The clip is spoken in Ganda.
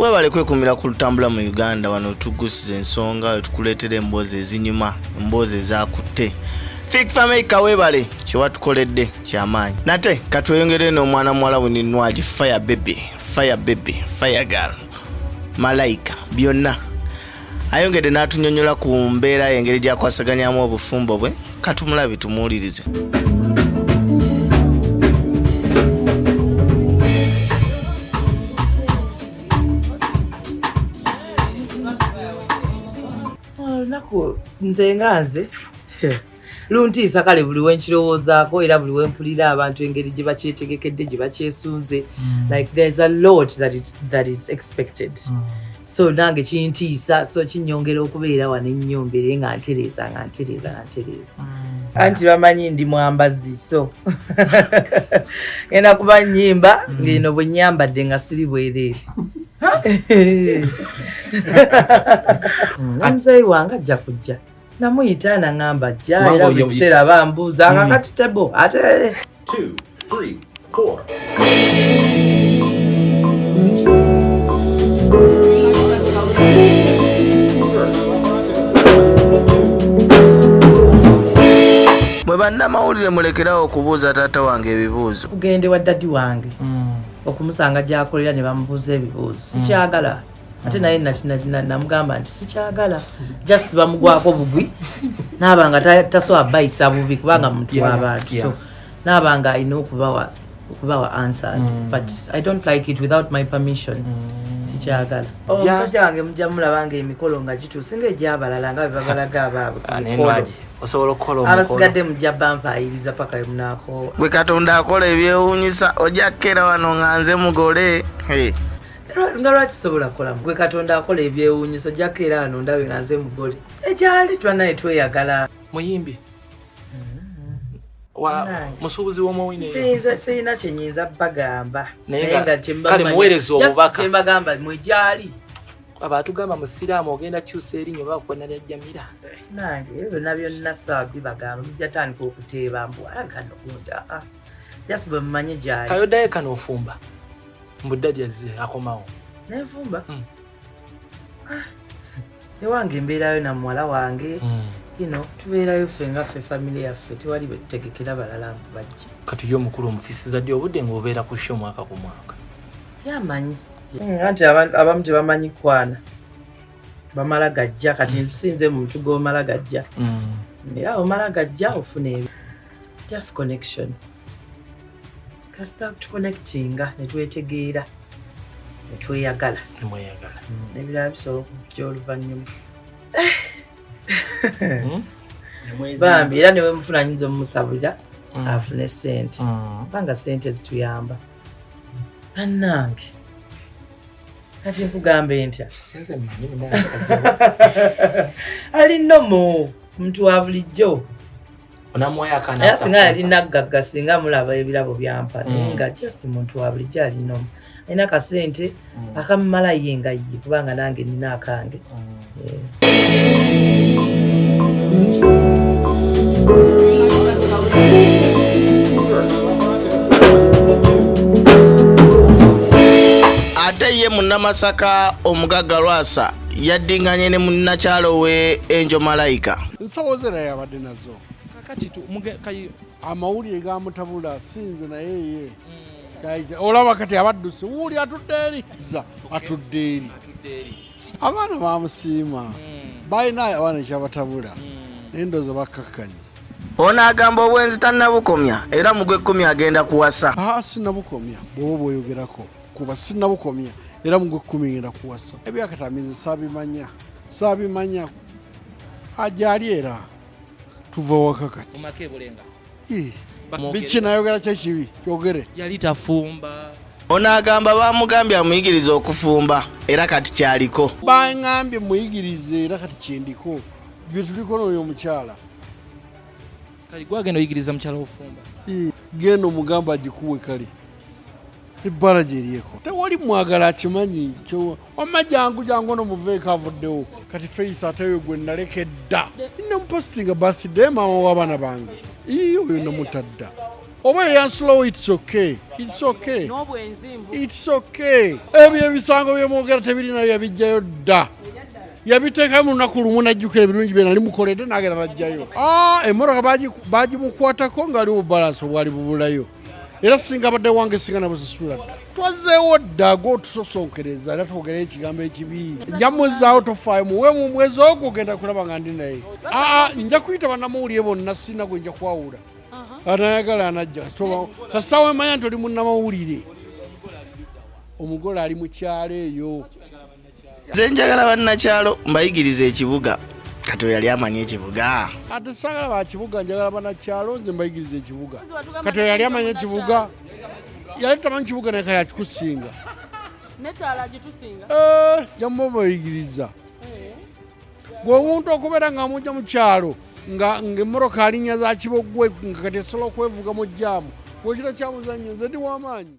Mwebale kwekumira ku lutambula mu Uganda wano tugusiza ensonga tukuleetera emboozi ezinyuma emboozi ezakutte. Fik Fameka webale kyewatukoledde kyamaanyi. Nate katweyongere n'omwana muwala Winnie Nwagi fire baby fire girl malaika byonna ayongedde n'atunyonnyola ku mbeera y'engeri gy'akwasaganyamu obufumbo bwe katumulabe tumuwulirize. Nze nganze luntiisa kale buli wenkirowoozaako era buli wempulira abantu engeri gye bakyetegekedde gye bakyesunze like there's a lot that is expected so nange kintiisa so kinyongera okubeera wano ennyo mbere nga ntereeza anti bamanyi ndi mwambazi so ngenda kuba nnyimba ngeno bwe nnyambadde nga siri bwereere omuzeeyi wange ajja kujja namuyita nangamba jja era buli kiseera bambuuza akakati tebo ate 2, 3, 4. Mwe bannamawulire mulekerawo okubuuza taata wange ebibuuzo. Kugende wa daddi wange okumusanga gy'akolera ne bamubuuza ebibuuzo sikyagala ate naye namugamba nti sikyagala just bamugwako bugwi n'abanga tasobola bayisa bubi kubanga muntu w'abantu so n'abanga alina okubawa answers but I don't like it without my permission sikyagala. Omusajja wange mujja mulabanga emikolo nga gituuse ng'egyabalala nga bwe babalaga abaabwe osobola okukola abasigadde mujja bampayiriza paka munaako gwe Katonda akola ebyewuunyisa ojja kkeera wano nga nze mugole nga lwakisobola kukolamu gwe Katonda akola ebyewuunyiso ojja kkeera wano ndabe nga nze mugole ekyali twanaye tweyagala muyimbi musuubuzi w'omwine sirina kyenyinza bagamba naye nga kale muweereza obubaka kyembagamba mwegyali abatugamba musiraamu ogenda kyusa erinnya oba kukona lya Jamira nange byonna byonna saabi bagamba mujja tandika okuteeba mbu akanogunda just bwe mumanye gyali kayoddayo kano ofumba mbudda gyazze akomawo nenfumba ewange embeerayo na muwala wange tubeerayo ffe nga ffe family yaffe tewali bwe tutegekera balala mbu bajje kati yo omukulu omufisiza ddi obudde ng'obeera ku sho mwaka ku mwaka yamanyi anti abamu tebamanyi Kwana bamala gajja kati nsinze muntu g'omala gajja era omala gajja ofuna ebyo just connection kasita tuconnectinga netwetegeera netweyagala ebirala bisobola okujja oluvannyuma bambi era newe mufuna nyinza omumusabira afune sente kubanga sente zituyamba bannange kati nkugambe ntya ali nomo muntu wa bulijjo era singa yali naggagga singa mulaba ebirabo byampa naye nga just muntu wa bulijjo ali nomo alina akasente akamumala ye nga ye kubanga nange nina akange ate ye munnamasaka omugagga Lwasa yaddinganye ne munnakyalo we Enjo Malayika. Nsawozera yabadde nazo kakati amawulire gamutabula sinze naye ye olaba kati abadduse wuli atudde eri abaana bamusiima balina abaana ekyabatabula nendoza bakkakkanye ono agamba obwenzi tannabukomya era mu Gw'Ekumi agenda kuwasa. Sinnabukomya bw'oba bw'oyogerako kuba sinnabukomya era mu Gw'Ekumi ngenda kuwasa ebyakatamize saabimanya ajali era tuva waka kati biki nayogera kyekibi kyogere yali tafumba. Ono agamba bamugambye amuyigirize okufumba era kati kyaliko. Baŋŋambye muyigirize era kati kyendiko bye tuliko n'oyo omukyala kali gwagenda oyigiriza mukyala ofumba genda omugamba agikuwe kale ebbala gyeriyeko tewali mwagala akimanyi kyo wamma jangu ono muveeko avuddewo kati feisa ateyo gwe naleka edda nnamupositinga birthday maama w'abaana bange oyo namutadda oba eyansulawo it's okay. Ebyo ebisango byemwogera tebirina yabijjayo dda. Yabiteekayo mu lunaku lumu najjukira ebirungi bye nali mukoledde n'agenda n'ajjayo. Emmotoka bagimukwatako ng'ali bubalansi obwali bubulayo. Era singa badde wange singa nabusasula dda. Twazeewo dda gw'otusosonkereza era twogerayo ekigambo ekibi. Nja muzzaawo tofaayo muwe mu mwezi ogwo ogenda kulaba nga ndi naye. Nja kuyita bannamawulire bonna sina gwe nja kwawula. Anayagala anajja kasita wemanya nti oli munnamawulire. Omugole ali mu kyalo eyo. Nze njagala bannakyalo mbayigiriza ekibuga. Kato yali amanyi ekibuga. Ate sagala ba kibuga njagala bannakyalo nze mbayigiriza ekibuga. Kato yali amanyi ekibuga. Yali tamanyi kibuga naye kaya kikusinga. Netaala gitusinga. Jambo bayigiriza. Gwe omuntu okubeera ng'amujja mu kyalo nga ng'emmoroka alinnya za kibogwe nga kati esobola okwevuga mu jjaamu. Gwekira kyamuzannyo nze ndi w'amaanyi.